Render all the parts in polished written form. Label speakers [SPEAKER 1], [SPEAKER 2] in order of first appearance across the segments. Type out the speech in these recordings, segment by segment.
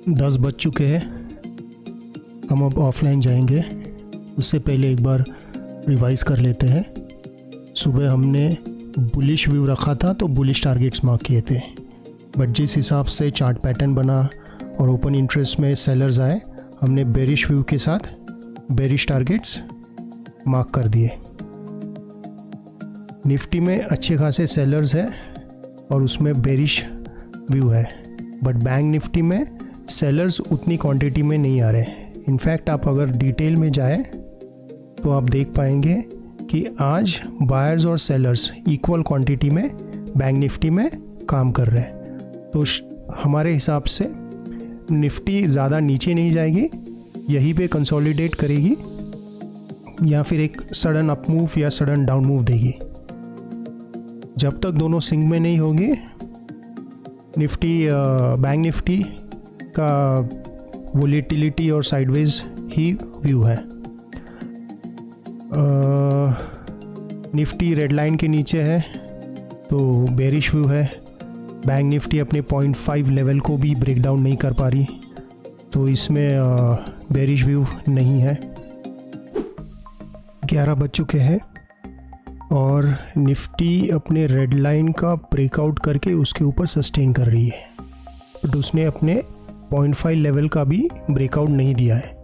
[SPEAKER 1] 10 बज चुके हैं। हम अब ऑफलाइन जाएंगे। उससे पहले एक बार रिवाइज कर लेते हैं। सुबह हमने बुलिश व्यू रखा था तो बुलिश टारगेट्स मार्क किए थे, बट जिस हिसाब से चार्ट पैटर्न बना और ओपन इंटरेस्ट में सेलर्स आए, हमने बेरिश व्यू के साथ बेरिश टारगेट्स मार्क कर दिए। निफ्टी में अच्छे खासे सेलर्स है और उसमें बेरिश व्यू है, बट बैंक निफ्टी में सेलर्स उतनी क्वांटिटी में नहीं आ रहे। इनफैक्ट आप अगर डिटेल में जाएं तो आप देख पाएंगे कि आज बायर्स और सेलर्स इक्वल क्वांटिटी में बैंक निफ्टी में काम कर रहे हैं। तो हमारे हिसाब से निफ्टी ज़्यादा नीचे नहीं जाएगी, यहीं पे कंसोलिडेट करेगी या फिर एक सडन अप मूव या सडन डाउन मूव देगी। जब तक दोनों सिंक में नहीं होगी, निफ्टी बैंक निफ्टी का वोलेटिलिटी और साइडवेज ही व्यू है। निफ्टी रेड लाइन के नीचे है तो बेरिश व्यू है। बैंक निफ्टी अपने 0.5 लेवल को भी ब्रेक डाउन नहीं कर पा रही, तो इसमें बेरिश व्यू नहीं है। 11 बज चुके हैं और निफ्टी अपने रेड लाइन का ब्रेकआउट करके उसके ऊपर सस्टेन कर रही है, बट उसने अपने 0.5 लेवल का भी ब्रेकआउट नहीं दिया है,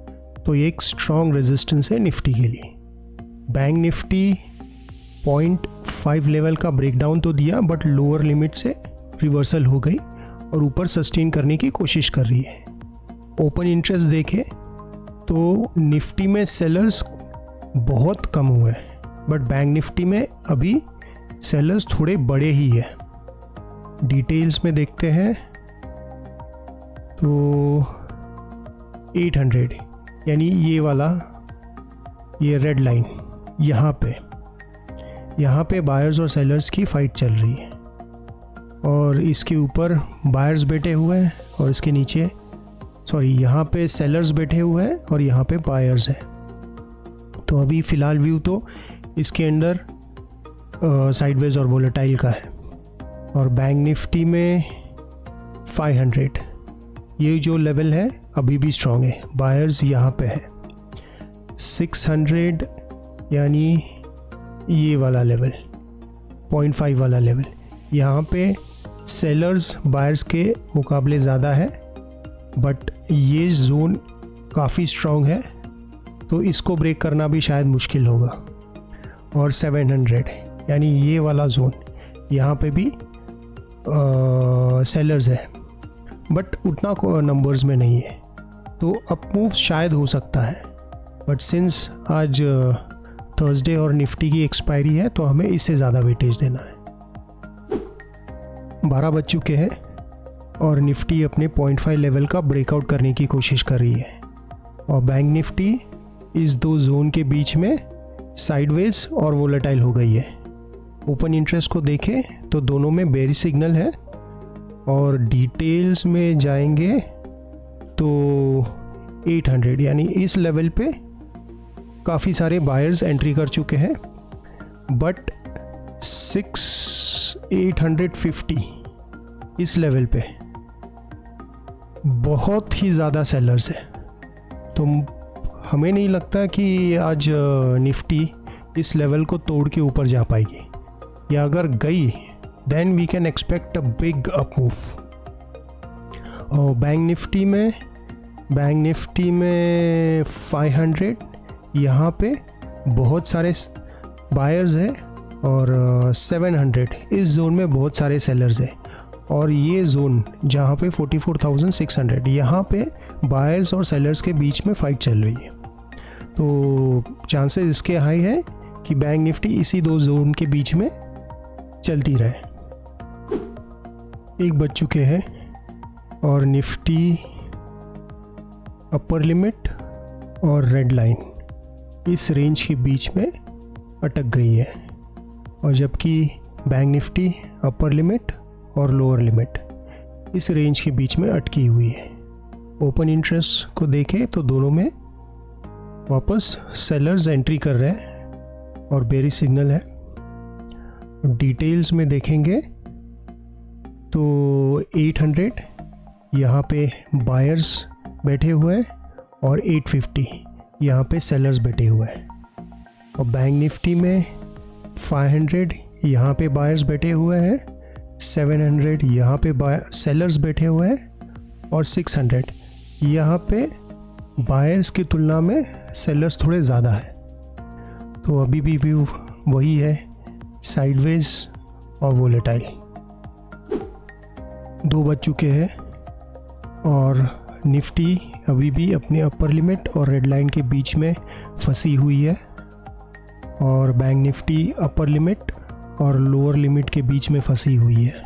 [SPEAKER 1] तो ये एक स्ट्रॉन्ग रेजिस्टेंस है निफ्टी के लिए। बैंक निफ्टी 0.5 लेवल का ब्रेकडाउन तो दिया, बट लोअर लिमिट से रिवर्सल हो गई और ऊपर सस्टेन करने की कोशिश कर रही है। ओपन इंटरेस्ट देखें तो निफ्टी में सेलर्स बहुत कम हुए हैं, बट बैंक निफ्टी में अभी सेलर्स थोड़े बड़े ही है। डिटेल्स में देखते हैं तो 800 यानी ये वाला, ये रेड लाइन, यहाँ पे बायर्स और सेलर्स की फाइट चल रही है और इसके ऊपर बायर्स बैठे हुए हैं और इसके नीचे यहाँ पे सेलर्स बैठे हुए हैं और यहाँ पे बायर्स हैं। तो अभी फ़िलहाल व्यू तो इसके अंदर साइडवेज और वोलेटाइल का है। और बैंक निफ्टी में 500 ये जो लेवल है अभी भी स्ट्रॉन्ग है, बायर्स यहाँ पे है। 600 यानी ये वाला लेवल, 0.5 वाला लेवल, यहाँ पे सेलर्स बायर्स के मुकाबले ज़्यादा है, बट ये जोन काफ़ी स्ट्रॉन्ग है तो इसको ब्रेक करना भी शायद मुश्किल होगा। और 700 यानी ये वाला जोन, यहाँ पे भी सेलर्स है, बट उतना नंबर्स में नहीं है, तो अप मूव शायद हो सकता है। बट सिंस आज थर्सडे और निफ्टी की एक्सपायरी है तो हमें इससे ज़्यादा वेटेज देना है। 12 बज चुके हैं और निफ्टी अपने 0.5 लेवल का ब्रेकआउट करने की कोशिश कर रही है और बैंक निफ्टी इस दो जोन के बीच में साइडवेज और वोलेटाइल हो गई है। ओपन इंटरेस्ट को देखें तो दोनों में बेरिश सिग्नल है और डिटेल्स में जाएंगे तो 800 यानी इस लेवल पे काफ़ी सारे बायर्स एंट्री कर चुके हैं, बट 850 इस लेवल पे बहुत ही ज़्यादा सेलर्स है। तो हमें नहीं लगता कि आज निफ्टी इस लेवल को तोड़ के ऊपर जा पाएगी, या अगर गई then we can expect a big up move. और बैंक निफ्टी में 500 यहाँ पे बहुत सारे बायर्स है और 700 इस जोन में बहुत सारे सेलर्स है और ये जोन जहाँ पे 44,600 यहाँ पे बायर्स और सेलर्स के बीच में फाइट चल रही है। तो चांसेस इसके हाई है कि बैंक निफ्टी इसी दो जोन के बीच में चलती रहे। 1 बज चुके हैं और निफ्टी अपर लिमिट और रेड लाइन इस रेंज के बीच में अटक गई है, और जबकि बैंक निफ्टी अपर लिमिट और लोअर लिमिट इस रेंज के बीच में अटकी हुई है। ओपन इंटरेस्ट को देखें तो दोनों में वापस सेलर्स एंट्री कर रहे हैं और बेरिश सिग्नल है। डिटेल्स में देखेंगे तो 800 यहाँ पे बायर्स बैठे हुए हैं और 850 यहाँ पे सेलर्स बैठे हुए हैं। और बैंक निफ्टी में 500 यहाँ पे बायर्स बैठे हुए हैं, 700 यहाँ पे सेलर्स बैठे हुए हैं और 600 यहाँ पे बायर्स की तुलना में सेलर्स थोड़े ज़्यादा है। तो अभी भी व्यू वही है, साइडवेज और वोलेटाइल। 2 बज चुके हैं और निफ्टी अभी भी अपने अपर लिमिट और रेड लाइन के बीच में फंसी हुई है और बैंक निफ्टी अपर लिमिट और लोअर लिमिट के बीच में फंसी हुई है।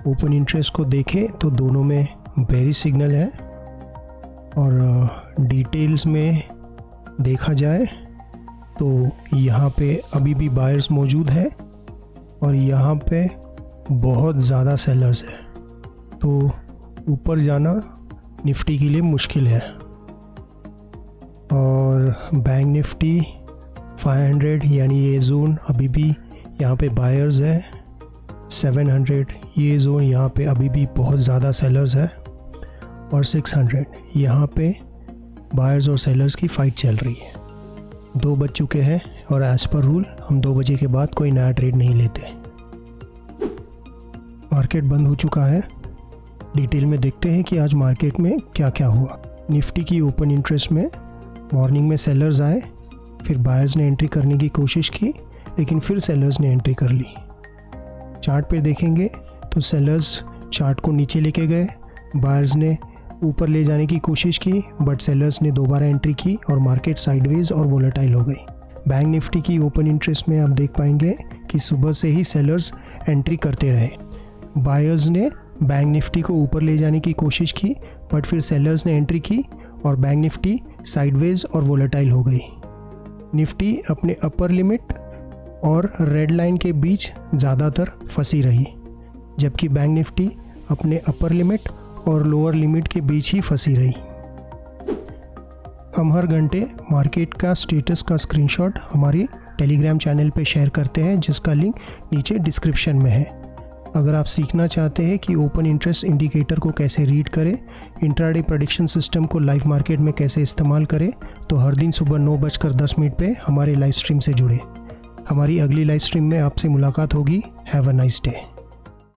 [SPEAKER 1] ओपन इंटरेस्ट को देखें तो दोनों में बेरिश सिग्नल है और डिटेल्स में देखा जाए तो यहाँ पे अभी भी बायर्स मौजूद है और यहाँ पे बहुत ज़्यादा सेलर्स है। तो ऊपर जाना निफ्टी के लिए मुश्किल है। और बैंक निफ्टी 500 यानी ये जोन अभी भी यहाँ पे बायर्स है, 700 ये जोन यहाँ पे अभी भी बहुत ज़्यादा सेलर्स है और 600 यहाँ पे बायर्स और सेलर्स की फ़ाइट चल रही है। 2 बज चुके हैं और एज़ पर रूल हम 2 बजे के बाद कोई नया ट्रेड नहीं लेते। मार्केट बंद हो चुका है। डिटेल में देखते हैं कि आज मार्केट में क्या क्या हुआ। निफ्टी की ओपन इंटरेस्ट में मॉर्निंग में सेलर्स आए, फिर बायर्स ने एंट्री करने की कोशिश की लेकिन फिर सेलर्स ने एंट्री कर ली। चार्ट पे देखेंगे तो सेलर्स चार्ट को नीचे लेके गए, बायर्स ने ऊपर ले जाने की कोशिश की बट सेलर्स ने दोबारा एंट्री की और मार्केट साइडवेज और वोलेटाइल हो गई। बैंक निफ्टी की ओपन इंटरेस्ट में आप देख पाएंगे कि सुबह से ही सेलर्स एंट्री करते रहे। बायर्स ने बैंक निफ्टी को ऊपर ले जाने की कोशिश की बट फिर सेलर्स ने एंट्री की और बैंक निफ्टी साइडवेज और वोलेटाइल हो गई। निफ्टी अपने अपर लिमिट और रेड लाइन के बीच ज़्यादातर फंसी रही, जबकि बैंक निफ्टी अपने अपर लिमिट और लोअर लिमिट के बीच ही फंसी रही। हम हर घंटे मार्केट का स्टेटस का स्क्रीनशॉट हमारी टेलीग्राम चैनल पे शेयर करते हैं, जिसका लिंक नीचे डिस्क्रिप्शन में है। अगर आप सीखना चाहते हैं कि ओपन इंटरेस्ट इंडिकेटर को कैसे रीड करें, इंट्राडे प्रेडिक्शन सिस्टम को लाइव मार्केट में कैसे इस्तेमाल करें, तो हर दिन सुबह 9:10 पे हमारे लाइव स्ट्रीम से जुड़े। हमारी अगली लाइव स्ट्रीम में आपसे मुलाकात होगी। Have a nice day.